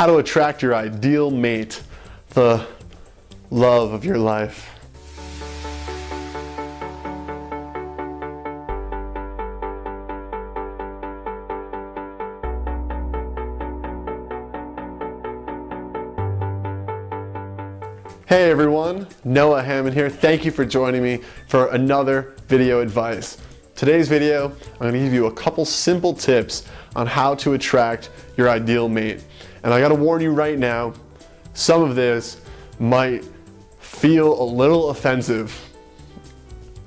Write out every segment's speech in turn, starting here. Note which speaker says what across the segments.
Speaker 1: how to attract your ideal mate, the love of your life. Hey everyone, Noah Hammond here. Thank you for joining me for another video advice. Today's video, I'm going to give you a couple simple tips on how to attract your ideal mate. And I got to warn you right now, some of this might feel a little offensive.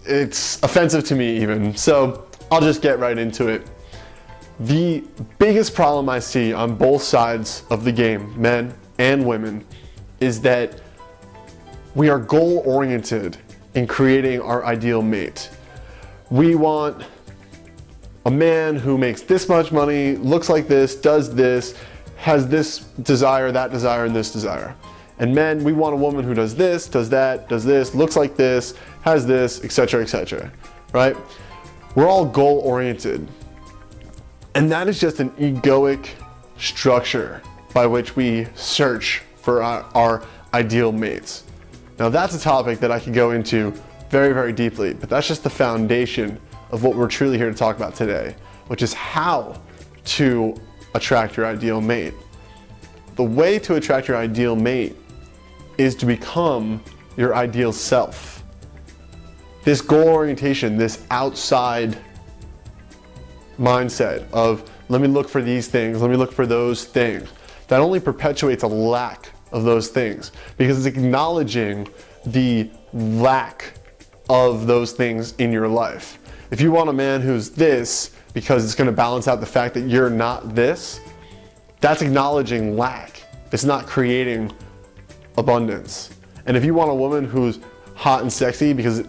Speaker 1: It's offensive to me even, so I'll just get right into it. The biggest problem I see on both sides of the game, men and women, is that we are goal-oriented in creating our ideal mate. We want a man who makes this much money, looks like this, does this, has this desire, that desire, and this desire. And men, we want a woman who does this, does that, does this, looks like this, has this, etc., right? We're all goal-oriented. And that is just an egoic structure by which we search for our ideal mates. Now that's a topic that I could go into very, very deeply, but that's just the foundation of what we're truly here to talk about today, which is how to attract your ideal mate. The way to attract your ideal mate is to become your ideal self. This goal orientation, this outside mindset of let me look for these things, let me look for those things, that only perpetuates a lack of those things, because it's acknowledging the lack of those things in your life. If you want a man who's this because it's going to balance out the fact that you're not this, that's acknowledging lack. It's not creating abundance. And if you want a woman who's hot and sexy because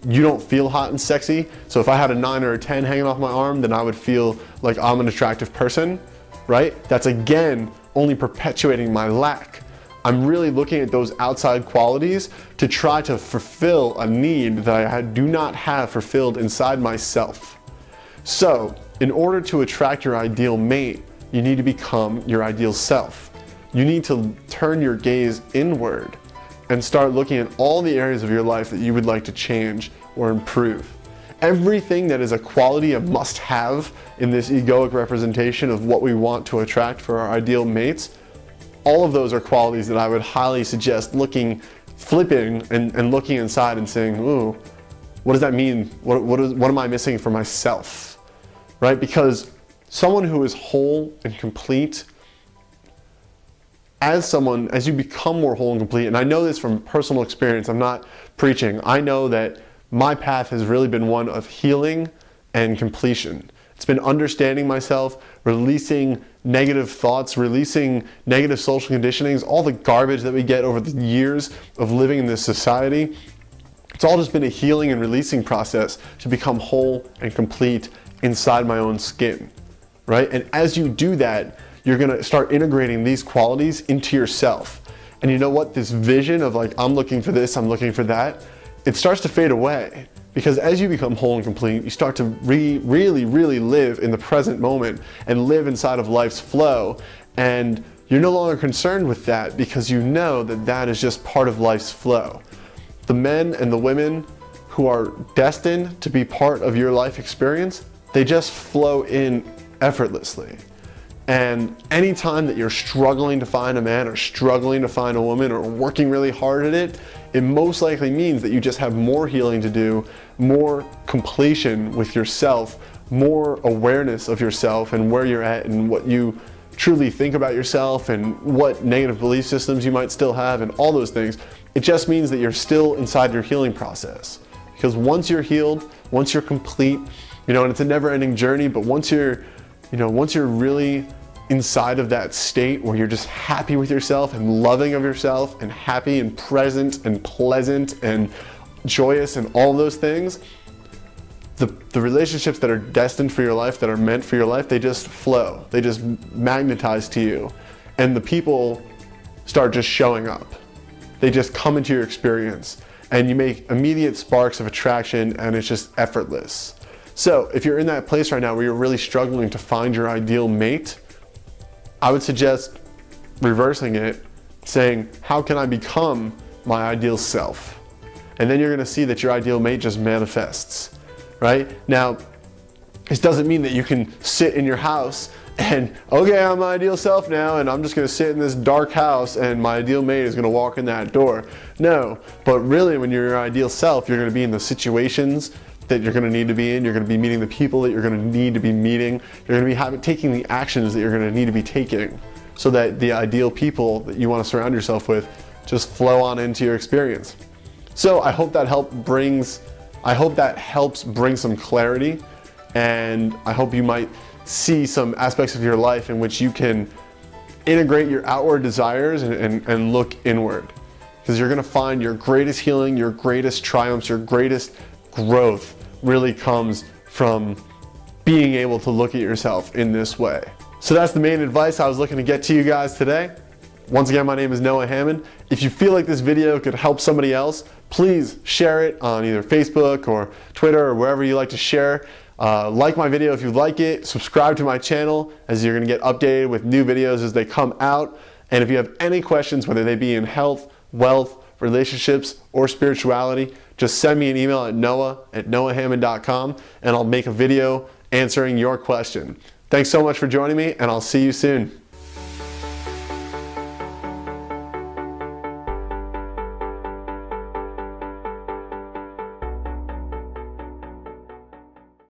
Speaker 1: you don't feel hot and sexy, so if I had a 9 or a 10 hanging off my arm, then I would feel like I'm an attractive person, right? That's again only perpetuating my lack. I'm really looking at those outside qualities to try to fulfill a need that I do not have fulfilled inside myself. So, in order to attract your ideal mate, you need to become your ideal self. You need to turn your gaze inward and start looking at all the areas of your life that you would like to change or improve. Everything that is a quality, a must-have in this egoic representation of what we want to attract for our ideal mates, all of those are qualities that I would highly suggest flipping and looking inside and saying, ooh, what does that mean? What am I missing for myself? Right? Because someone who is whole and complete, as you become more whole and complete, and I know this from personal experience, I'm not preaching, I know that my path has really been one of healing and completion. It's been understanding myself, releasing negative thoughts, releasing negative social conditionings, all the garbage that we get over the years of living in this society. It's all just been a healing and releasing process to become whole and complete inside my own skin, right? And as you do that, you're gonna start integrating these qualities into yourself. And you know what? This vision of like, I'm looking for this, I'm looking for that, it starts to fade away, because as you become whole and complete, you start to really live in the present moment and live inside of life's flow, and you're no longer concerned with that because you know that that is just part of life's flow. The men and the women who are destined to be part of your life experience, they just flow in effortlessly. And anytime that you're struggling to find a man or struggling to find a woman or working really hard at it, it most likely means that you just have more healing to do, more completion with yourself, more awareness of yourself and where you're at and what you truly think about yourself and what negative belief systems you might still have and all those things. It just means that you're still inside your healing process. Because once you're healed, once you're complete, and it's a never-ending journey, but once you're really inside of that state where you're just happy with yourself and loving of yourself and happy and present and pleasant and joyous and all those things, the relationships that are destined for your life, that are meant for your life, they just flow. They just magnetize to you. And the people start just showing up. They just come into your experience and you make immediate sparks of attraction, and it's just effortless. So if you're in that place right now where you're really struggling to find your ideal mate, I would suggest reversing it, saying, how can I become my ideal self? And then you're gonna see that your ideal mate just manifests, right? Now, this doesn't mean that you can sit in your house and, okay, I'm my ideal self now, and I'm just gonna sit in this dark house and my ideal mate is gonna walk in that door. No, but really when you're your ideal self, you're gonna be in the situations that you're gonna need to be in, you're gonna be meeting the people that you're gonna need to be meeting, you're gonna be taking the actions that you're gonna need to be taking, so that the ideal people that you wanna surround yourself with just flow on into your experience. So I hope that helps bring some clarity, and I hope you might see some aspects of your life in which you can integrate your outward desires and look inward. Because you're gonna find your greatest healing, your greatest triumphs, your greatest growth really comes from being able to look at yourself in this way. So that's the main advice I was looking to get to you guys today. Once again, my name is Noah Hammond. If you feel like this video could help somebody else, please share it on either Facebook or Twitter or wherever you like to share. Like my video if you like it, subscribe to my channel as you're gonna get updated with new videos as they come out. And if you have any questions, whether they be in health, wealth, relationships, or spirituality, just send me an email at noah@noahhammond.com and I'll make a video answering your question. Thanks so much for joining me, and I'll see you soon.